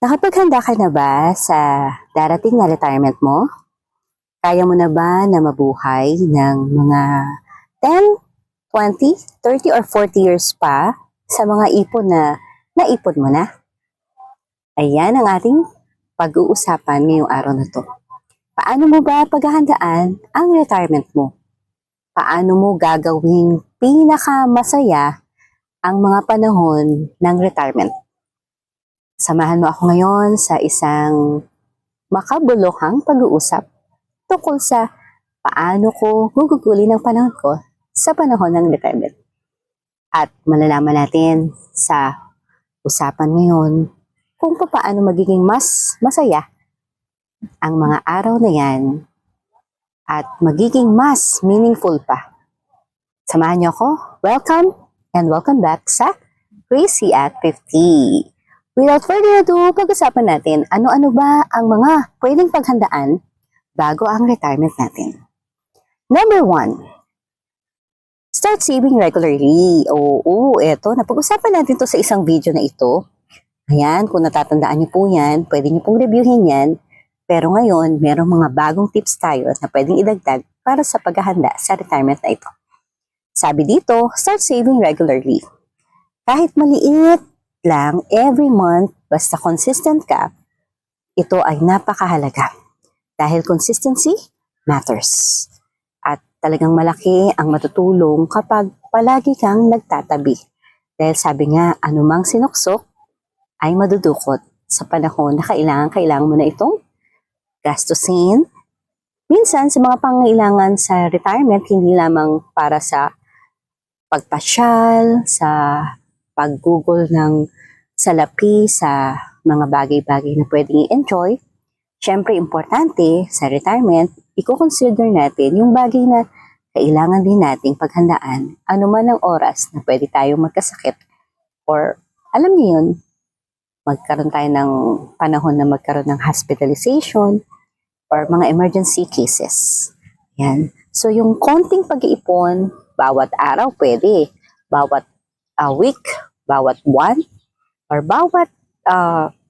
Nakapaghanda ka na ba sa darating na retirement mo? Kaya mo na ba na mabuhay ng mga 10, 20, 30 or 40 years pa sa mga ipon na naipon mo na? Ayan ang ating pag-uusapan ngayong araw na to. Paano mo ba paghahandaan ang retirement mo? Paano mo gagawing pinakamasaya ang mga panahon ng retirement? Samahan mo ako ngayon sa isang makabuluhang pag-uusap tungkol sa paano ko gugugulin ang panahon ko sa panahon ng retirement. At malalaman natin sa usapan ngayon kung paano magiging mas masaya ang mga araw na yan at magiging mas meaningful pa. Samahan niyo ako. Welcome and welcome back sa Crazy at 50. Without further ado, pag-usapan natin ano-ano ba ang mga pwedeng paghandaan bago ang retirement natin. Number 1, start saving regularly. Oo, eto, napag-usapan natin to sa isang video na ito. Ayan, kung natatandaan niyo po yan, pwede niyo pong reviewin yan. Pero ngayon, merong mga bagong tips tayo na pwedeng idagdag para sa paghahanda sa retirement na ito. Sabi dito, start saving regularly. Kahit maliit lang, every month, basta consistent ka, ito ay napakahalaga. Dahil consistency matters. At talagang malaki ang matutulong kapag palagi kang nagtatabi. Dahil sabi nga, anumang sinuksok ay madudukot sa panahon na kailangan mo na itong gastusin. Minsan, sa mga pangailangan sa retirement, hindi lamang para sa pagpasyal, sa paggugol ng salapi sa mga bagay-bagay na pwedeng i-enjoy. Siyempre, importante sa retirement, i-consider natin yung bagay na kailangan din nating paghandaan, anuman ang oras na pwede tayong magkasakit or alam niyo yun, magkaroon tayo ng panahon na magkaroon ng hospitalization or mga emergency cases. Yan. So, yung konting pag-iipon, bawat araw pwede, bawat week, bawat buwan, or bawat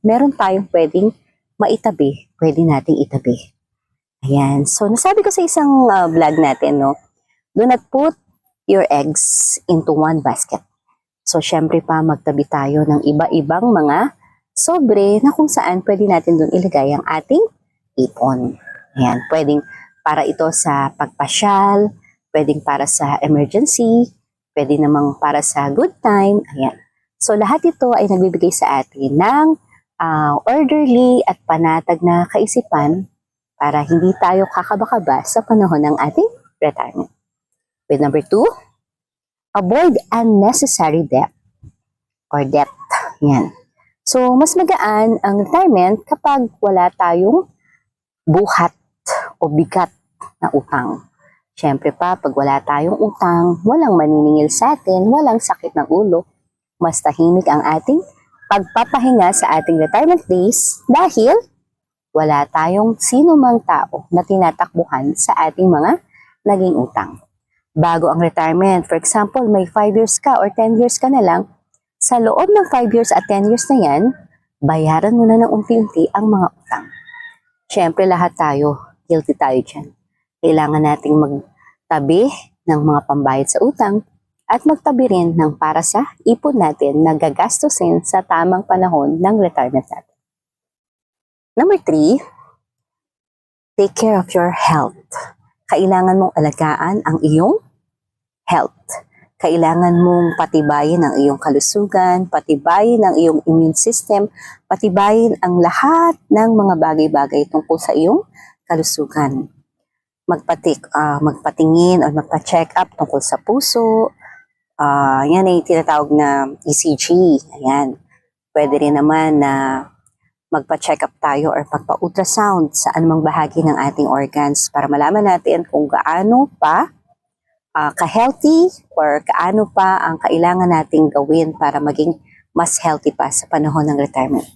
meron tayong pwedeng maitabi, pwede nating itabi. Ayan. So, nasabi ko sa isang vlog natin, no, do not put your eggs into one basket. So, syempre pa, magtabi tayo ng iba-ibang mga sobre na kung saan pwede natin doon ilagay ang ating ipon. Ayan. Pwedeng para ito sa pagpasyal, pwedeng para sa emergency, pwede namang para sa good time. Ayan. So, lahat ito ay nagbibigay sa atin ng orderly at panatag na kaisipan para hindi tayo kakaba-kaba sa panahon ng ating retirement. With number 2, avoid unnecessary debt or debt. Yan. So, mas magaan ang retirement kapag wala tayong buhat o bigat na utang. Siyempre pa, pag wala tayong utang, walang maniningil sa atin, walang sakit ng ulo, mas tahimik ang ating pagpapahinga sa ating retirement days dahil wala tayong sino mang tao na tinatakbuhan sa ating mga naging utang. Bago ang retirement, for example, may 5 years ka or 10 years ka na lang, sa loob ng 5 years at 10 years na yan, bayaran mo na ng unti-unti ang mga utang. Siyempre lahat tayo, guilty tayo dyan. Kailangan nating magtabi ng mga pambayad sa utang at magtabi rin ng para sa ipon natin na gagastusin sa tamang panahon ng retirement natin. Number 3, take care of your health. Kailangan mong alagaan ang iyong health. Kailangan mong patibayin ang iyong kalusugan, patibayin ang iyong immune system, patibayin ang lahat ng mga bagay-bagay tungkol sa iyong kalusugan. Magpatingin o magpa-check up tungkol sa puso. Yan ay tinatawag na ECG. Ayan. Pwede rin naman na magpa-check up tayo or magpa-ultrasound sa anumang bahagi ng ating organs para malaman natin kung gaano pa ka-healthy or gaano pa ang kailangan nating gawin para maging mas healthy pa sa panahon ng retirement.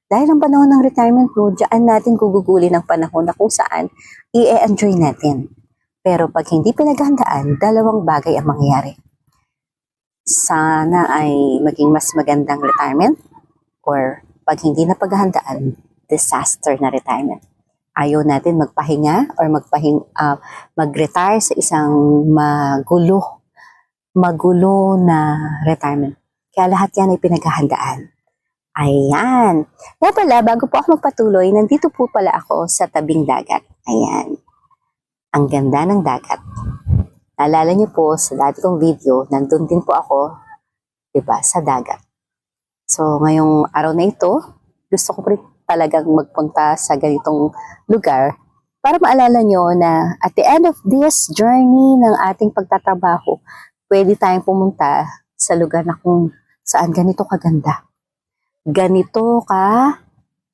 Dahil ang panahon ng retirement mo, diyan natin gugugulin ang panahon na kung saan i-enjoy natin. Pero pag hindi pinaghandaan, dalawang bagay ang mangyayari. Sana ay maging mas magandang retirement or Pag hindi na paghahandaan, disaster na retirement. Ayaw natin magpahinga or mag-retire sa isang magulo na retirement. Kaya lahat yan ay pinaghahandaan. Ayan. Kaya pala, bago po ako magpatuloy, nandito po pala ako sa tabing dagat. Ayan. Ang ganda ng dagat. Naalala niyo po sa dati kong video, nandun din po ako, diba, sa dagat. So, ngayong araw na ito, gusto ko rin talagang magpunta sa ganitong lugar para maalala nyo na at the end of this journey ng ating pagtatrabaho, pwede tayong pumunta sa lugar na kung saan ganito kaganda. Ganito ka,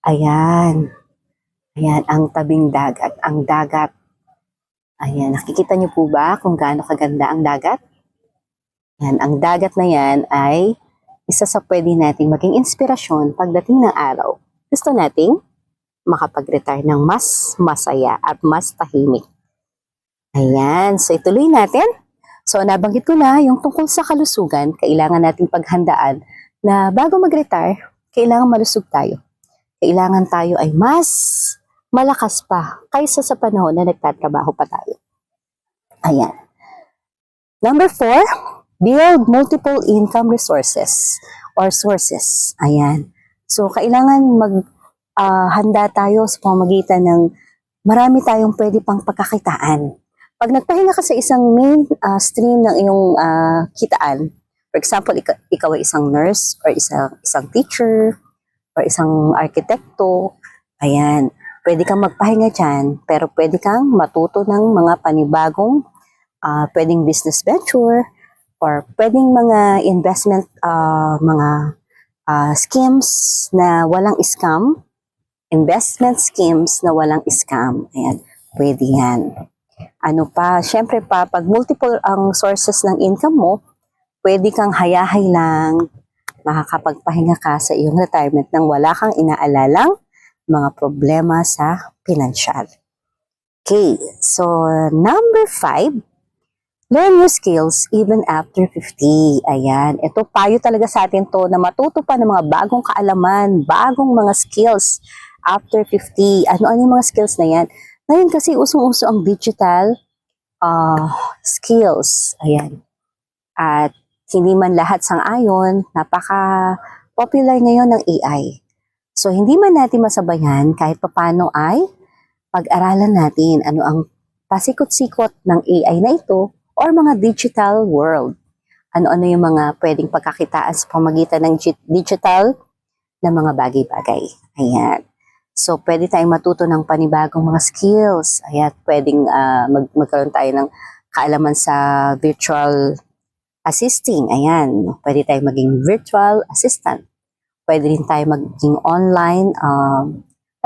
ayan, ang tabing dagat, ang dagat. Ayan, nakikita niyo po ba kung gaano kaganda ang dagat? Ayan, ang dagat na yan ay isa sa pwede nating maging inspirasyon pagdating ng araw. Gusto nating makapag-retire ng mas masaya at mas tahimik. Ayan, so ituloy natin. So nabanggit ko na yung tungkol sa kalusugan, kailangan nating paghandaan na bago mag-retire, kailangan malusog tayo. Kailangan tayo ay mas malakas pa kaysa sa panahon na nagtatrabaho pa tayo. Ayan. Number 4, build multiple income resources or sources. Ayan. So, kailangan handa tayo sa pamamagitan ng marami tayong pwede pang pagkakitaan. Pag nagpahinga ka sa isang main stream ng iyong kitaan, for example, ikaw ay isang nurse or isang teacher or isang arkitekto, ayan, pwede kang magpahinga dyan, pero pwede kang matuto ng mga panibagong pwedeng business venture or pwedeng mga investment, mga schemes na walang scam, investment schemes na walang scam. Ayan, pwede yan. Ano pa, syempre pa, pag multiple ang sources ng income mo, pwede kang hayahay lang, makakapagpahinga ka sa iyong retirement nang wala kang inaalalang mga problema sa pinansyal. Okay, so number 5, learn new skills even after 50. Ayan, ito payo talaga sa atin to na matuto pa ng mga bagong kaalaman, bagong mga skills after 50. Ano-ano yung mga skills na yan? Ngayon kasi usong-uso ang digital skills. Ayan. At hindi man lahat sang-ayon, napaka-popular ngayon ng AI. So, hindi man natin masabayan kahit papano ay pag-aralan natin ano ang pasikot-sikot ng AI na ito or mga digital world. Ano-ano yung mga pwedeng pagkakitaan sa pamagitan ng digital na mga bagay-bagay. Ayan. So, pwede tayong matuto ng panibagong mga skills. Ayan, pwedeng magkaroon tayo ng kaalaman sa virtual assisting. Ayan, pwede tayong maging virtual assistant. Pwede rin tayo maging online.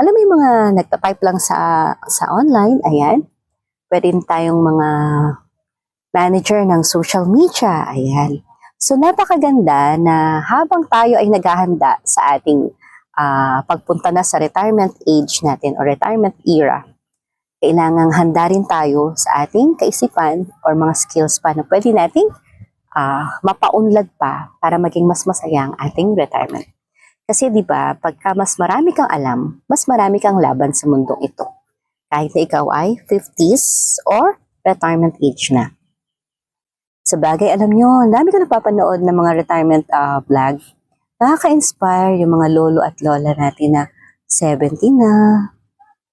Alam mo yung mga nagtatype lang sa online. Ayan. Pwede rin tayong mga manager ng social media. Ayan. So, napakaganda na habang tayo ay naghahanda sa ating pagpunta na sa retirement age natin o retirement era, kailangang handa rin tayo sa ating kaisipan or mga skills pa na pwede nating mapaunlad pa para maging mas masaya ang ating retirement. Kasi di ba, pagka mas marami kang alam, mas marami kang laban sa mundong ito. Kahit na ikaw ay 50s or retirement age na. Sa bagay, alam nyo, dami ko napapanood ng mga retirement vlog. Nakaka-inspire yung mga lolo at lola natin na 70 na,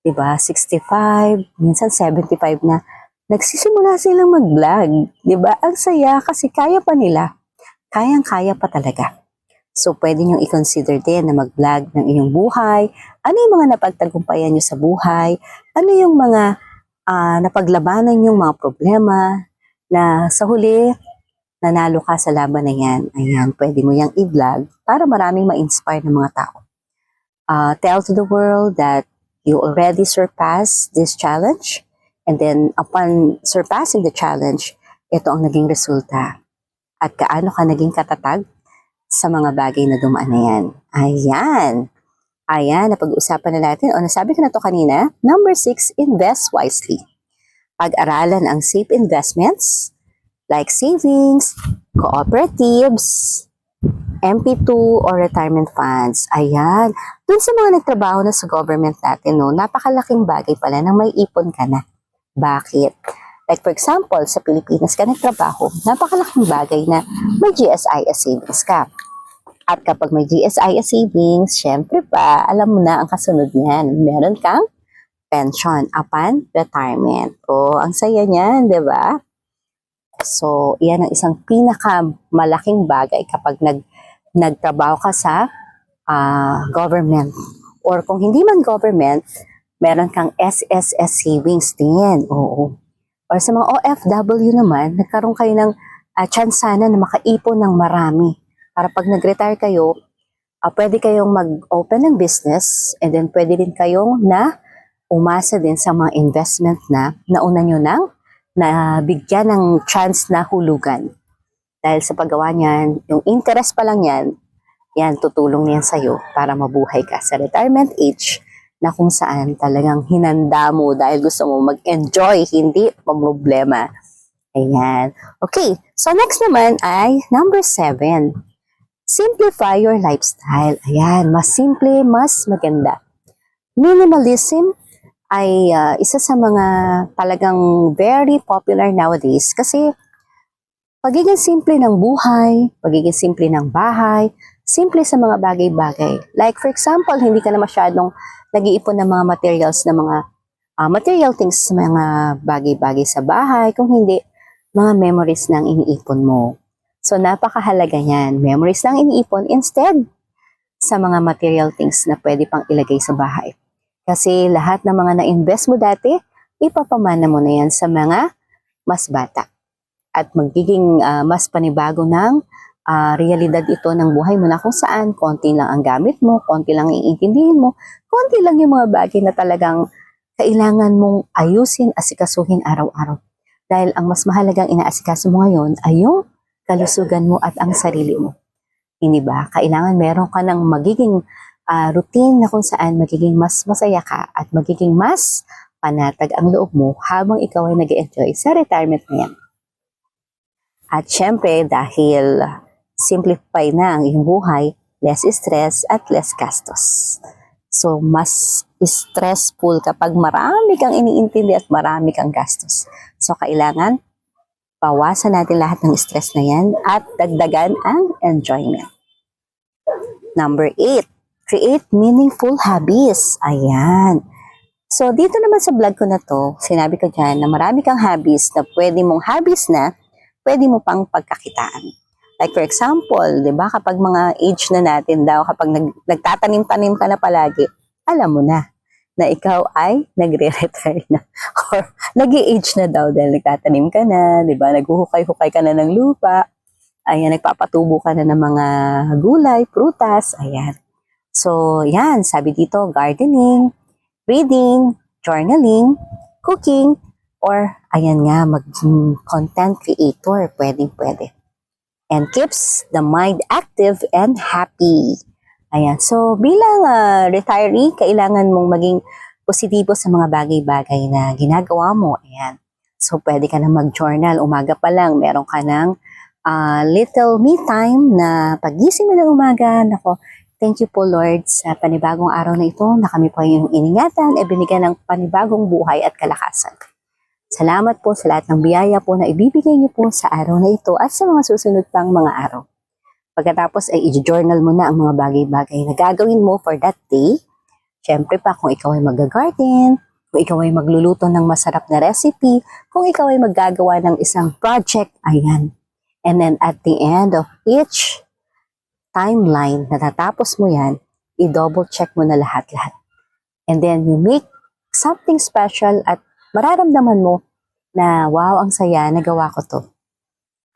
diba, 65, minsan 75 na. Nagsisimula silang mag-vlog, diba? Ang saya kasi kaya pa nila. Kayang-kaya pa talaga. So, pwede nyo i-consider din na mag-vlog ng inyong buhay. Ano yung mga napagtagumpayan nyo sa buhay? Ano yung mga napaglabanan yung mga problema na sa huli, nanalo ka sa laban na yan. Ayan, pwede mo yang i-vlog para maraming ma-inspire ng mga tao. Tell to the world that you already surpassed this challenge and then upon surpassing the challenge, ito ang naging resulta. At kaano ka naging katatag sa mga bagay na dumaan na yan. Ayan. Ayan, napag-uusapan na natin. O nasabi ko na to kanina. Number 6, invest wisely. Pag-aralan ang safe investments like savings, cooperatives, MP2 or retirement funds. Ayan. Dun sa mga nagtrabaho na sa government natin, no, napakalaking bagay pala na may ipon ka na. Bakit? Like for example, sa Pilipinas ka nagtrabaho, napakalaking bagay na may GSIS savings ka. At kapag may GSIS savings, syempre pa, alam mo na ang kasunod niyan. Meron kang pension upon retirement. O, ang saya niyan, di ba? So, yan ang isang pinakamalaking bagay kapag nagtrabaho ka sa government. Or kung hindi man government, meron kang SSS savings din. Oo. Or sa mga OFW naman, nagkaroon kayo ng chance sana na makaipon ng marami. Para pag nag-retire kayo, pwede kayong mag-open ng business and then pwede din kayong umasa din sa mga investment na nauna nyo nang bigyan ng chance na hulugan. Dahil sa paggawa niyan, yung interest pa lang yan tutulong niyan sa'yo para mabuhay ka sa retirement age na kung saan talagang hinanda mo dahil gusto mo mag-enjoy, hindi problema. Ayan. Okay, so next naman ay number 7. Simplify your lifestyle. Ayan, mas simple, mas maganda. Minimalism ay isa sa mga talagang very popular nowadays kasi pagiging simple ng buhay, pagiging simple ng bahay, simple sa mga bagay-bagay. Like for example, hindi ka na masyadong nag-iipon ng mga materials na mga material things sa mga bagay-bagay sa bahay, kung hindi, mga memories lang iniipon mo. So napakahalaga yan. Memories lang iniipon instead sa mga material things na pwede pang ilagay sa bahay. Kasi lahat ng mga na-invest mo dati, ipapamana mo na yan sa mga mas bata. At magiging mas panibago ng realidad ito ng buhay mo na kung saan konti lang ang gamit mo, konti lang ang iintindihin mo, konti lang yung mga bagay na talagang kailangan mong ayusin, asikasuhin araw-araw. Dahil ang mas mahalagang inaasikaso mo ngayon ay yung kalusugan mo at ang sarili mo. Hindi ba? Kailangan meron ka ng magiging routine na kung saan magiging mas masaya ka at magiging mas panatag ang loob mo habang ikaw ay nag-enjoy sa retirement na yan. At syempre, dahil simplify na ang iyong buhay, less stress at less gastos. So, mas stressful kapag marami kang iniintindi at marami kang gastos. So, kailangan bawasan natin lahat ng stress na yan at dagdagan ang enjoyment. Number 8, create meaningful hobbies. Ayan. So, dito naman sa vlog ko na to, sinabi ko dyan na marami kang hobbies na pwede mo pang pagkakitaan. Like for example, di ba, kapag mga age na natin daw, kapag nagtatanim-tanim ka na palagi, alam mo na ikaw ay nagre-retire na. Or nag-i-age na daw dahil nagtatanim ka na, di ba, naghuhukay-hukay ka na ng lupa, ayan, nagpapatubo ka na ng mga gulay, prutas, ayan. So, yan, sabi dito, gardening, reading, journaling, cooking, or ayan nga, maging content creator, pwede. And keeps the mind active and happy. Ayan, so bilang retiree, kailangan mong maging positibo sa mga bagay-bagay na ginagawa mo. Ayan, so pwede ka na mag-journal, umaga pa lang, meron ka ng little me time na pagising mo ng umaga. Nako, thank you po Lord sa panibagong araw na ito na kami po yung iningatan e binigyan ng panibagong buhay at kalakasan. Salamat po sa lahat ng biyaya po na ibibigay niyo po sa araw na ito at sa mga susunod pang mga araw. Pagkatapos ay i-journal mo na ang mga bagay-bagay na gagawin mo for that day. Siyempre pa kung ikaw ay mag-garden, kung ikaw ay magluluto ng masarap na recipe, kung ikaw ay maggagawa ng isang project, ayan. And then at the end of each timeline na natapos mo yan, i-double check mo na lahat-lahat. And then you make something special at mararamdaman mo na wow, ang saya, nagawa ko to.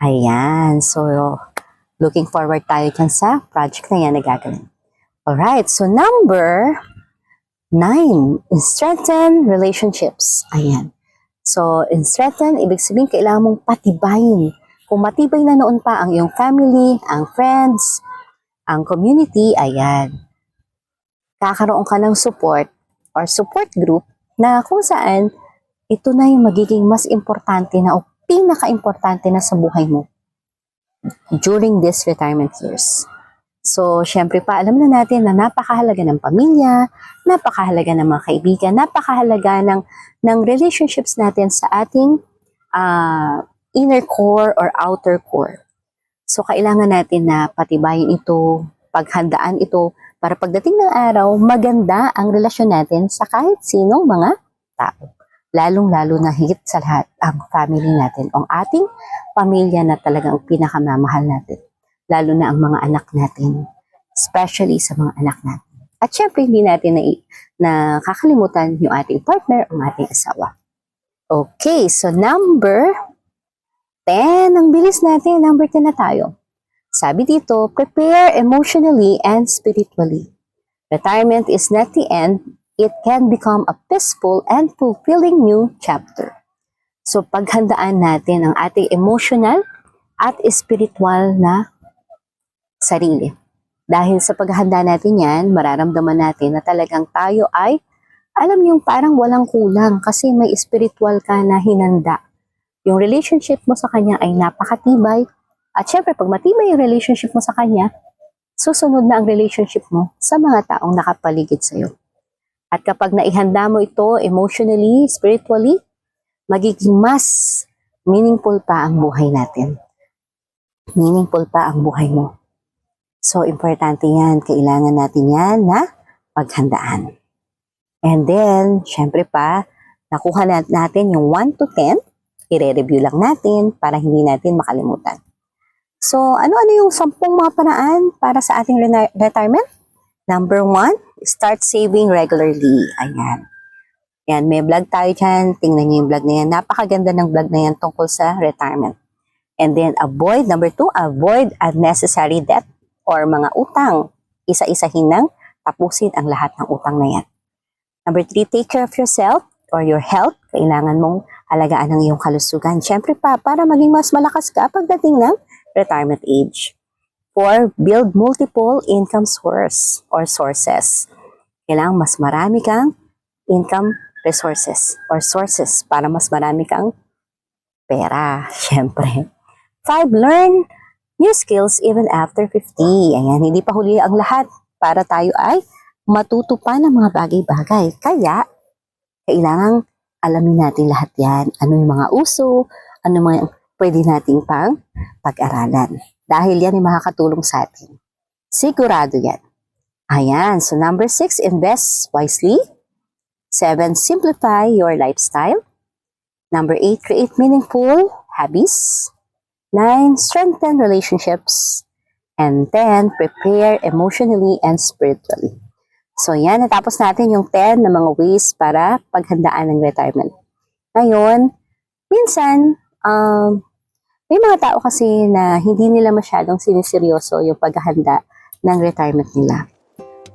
Ayan, so looking forward tayo dyan sa project na yan na gagawin. Alright, so number 9, strengthen relationships. Ayan. So, strengthen, ibig sabihin, kailangan mong patibayin. Kung matibay na noon pa ang iyong family, ang friends, ang community, ayan. Kakaroon ka ng support or support group na kung saan ito na yung magiging mas importante na o pinaka-importante na sa buhay mo during these retirement years. So, syempre pa, alam na natin na napakahalaga ng pamilya, napakahalaga ng mga kaibigan, napakahalaga ng relationships natin sa ating inner core or outer core. So, kailangan natin na patibayin ito, paghandaan ito, para pagdating ng araw, maganda ang relasyon natin sa kahit sinong mga tao. Lalong-lalo na higit sa lahat ang family natin, ang ating pamilya na talagang pinakamamahal natin. Lalo na ang mga anak natin, especially sa mga anak natin. At syempre, hindi natin na kakalimutan yung ating partner, ang ating asawa. Okay, so number 10, ang bilis natin, number 10 na tayo. Sabi dito, prepare emotionally and spiritually. Retirement is not the end, it can become a peaceful and fulfilling new chapter. So paghandaan natin ang ating emotional at spiritual na sarili. Dahil sa paghahanda natin yan, mararamdaman natin na talagang tayo ay, alam yung parang walang kulang kasi may spiritual ka na hinanda. Yung relationship mo sa kanya ay napakatibay. At syempre, pag matibay yung relationship mo sa kanya, susunod na ang relationship mo sa mga taong nakapaligid sa'yo. At kapag naihanda mo ito emotionally, spiritually, magiging mas meaningful pa ang buhay natin. Meaningful pa ang buhay mo. So, importante yan. Kailangan natin yan na paghandaan. And then, syempre pa, nakuha natin yung 1 to 10. I-review lang natin para hindi natin makalimutan. So, ano-ano yung 10 mga paraan para sa ating retirement? Number 1, start saving regularly. Ayan. Yan, may vlog tayo dyan. Tingnan niyo yung vlog na yan. Napakaganda ng vlog na yan tungkol sa retirement. And then, number 2, avoid unnecessary debt or mga utang. Isa-isahin nang tapusin ang lahat ng utang na yan. Number 3, take care of yourself or your health. Kailangan mong alagaan ang iyong kalusugan. Siyempre pa, para maging mas malakas ka pagdating ng retirement age. 4, build multiple income source or sources. Kailangan mas marami kang income resources or sources para mas marami kang pera. Siyempre. 5, learn new skills even after 50. Ayan, hindi pa huli ang lahat para tayo ay matuto pa ng mga bagay-bagay. Kaya, kailangang alamin natin lahat yan. Ano yung mga uso, ano mga pwede nating pag-aralan. Dahil yan ay makakatulong sa atin. Sigurado yan. Ayan, so number 6, invest wisely. 7, simplify your lifestyle. Number 8, create meaningful hobbies. 9, strengthen relationships. And 10, prepare emotionally and spiritually. So yan, natapos natin yung 10 na mga ways para paghandaan ng retirement. Ngayon, minsan, may mga tao kasi na hindi nila masyadong siniseryoso yung paghahanda ng retirement nila.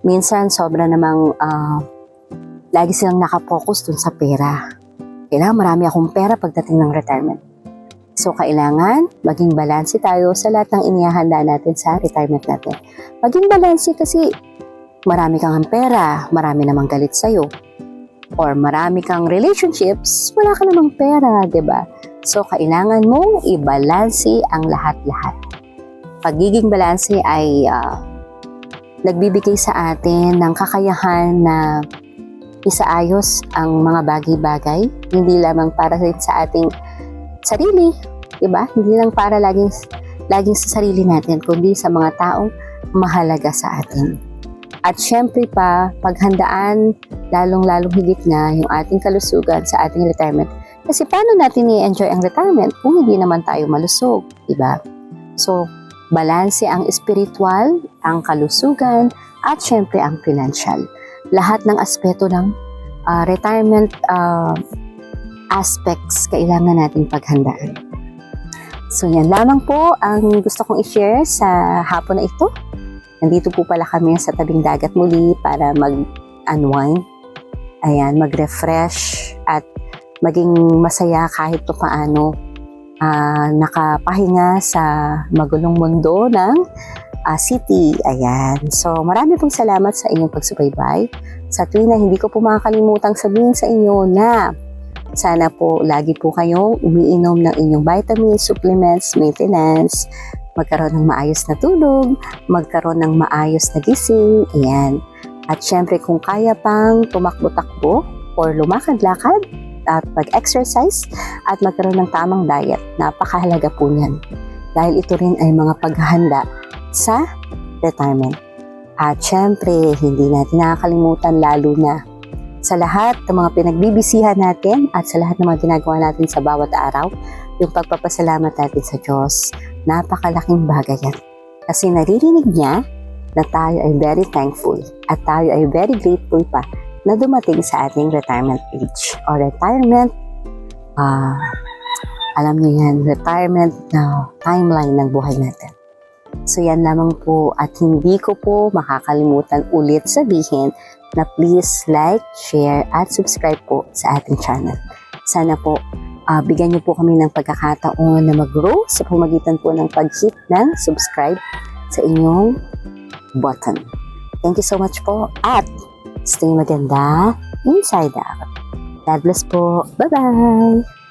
Minsan, sobra namang lagi silang nakapokus dun sa pera. Kailangan marami akong pera pagdating ng retirement. So, kailangan maging balanse tayo sa lahat ng inihahanda natin sa retirement natin. Maging balanse kasi marami kang pera, marami namang galit sa'yo. Or marami kang relationships, wala ka namang pera, 'di ba? So, kailangan mong i-balanse ang lahat-lahat. Pagiging balanse ay nagbibigay sa atin ng kakayahan na isaayos ang mga bagay-bagay, hindi lamang para sa ating sarili, 'di ba? Hindi lang para laging sa sarili natin, kundi sa mga taong mahalaga sa atin. At syempre pa, paghandaan, lalong-lalong higit na yung ating kalusugan sa ating retirement. Kasi paano natin i-enjoy ang retirement kung hindi naman tayo malusog, diba? So, balanse ang spiritual, ang kalusugan, at syempre ang financial. Lahat ng aspeto ng retirement aspects kailangan natin paghandaan. So, yan lamang po ang gusto kong i-share sa hapon na ito. Nandito po pala kami sa tabing dagat muli para mag-unwind, ayan, mag-refresh at maging masaya kahit pa paano nakapahinga sa magulong mundo ng city. Ayan. So, marami pong salamat sa inyong pagsubaybay. Sa tuwing na hindi ko po makakalimutang sabihin sa inyo na sana po lagi po kayong umiinom ng inyong vitamins, supplements, maintenance, magkaroon ng maayos na tulog, magkaroon ng maayos na gising, ayan. At syempre kung kaya pang tumakbo-takbo or lumakad-lakad at pag-exercise at magkaroon ng tamang diet, napakahalaga po niyan. Dahil ito rin ay mga paghahanda sa retirement. At syempre, hindi natin nakakalimutan lalo na sa lahat ng mga pinagbibisihan natin at sa lahat ng mga ginagawa natin sa bawat araw, yung pagpapasalamat natin sa Diyos, napakalaking bagay yan. Kasi naririnig niya na tayo ay very thankful at tayo ay very grateful pa na dumating sa ating retirement age or retirement, alam niyo yan, retirement na timeline ng buhay natin. So yan lamang po at hindi ko po makakalimutan ulit sabihin na please like, share at subscribe po sa ating channel. Sana po bigyan niyo po kami ng pagkakataon na mag-grow sa pamagitan po ng pag-hit ng subscribe sa inyong button. Thank you so much po at stay maganda inside out. God bless po. Bye-bye!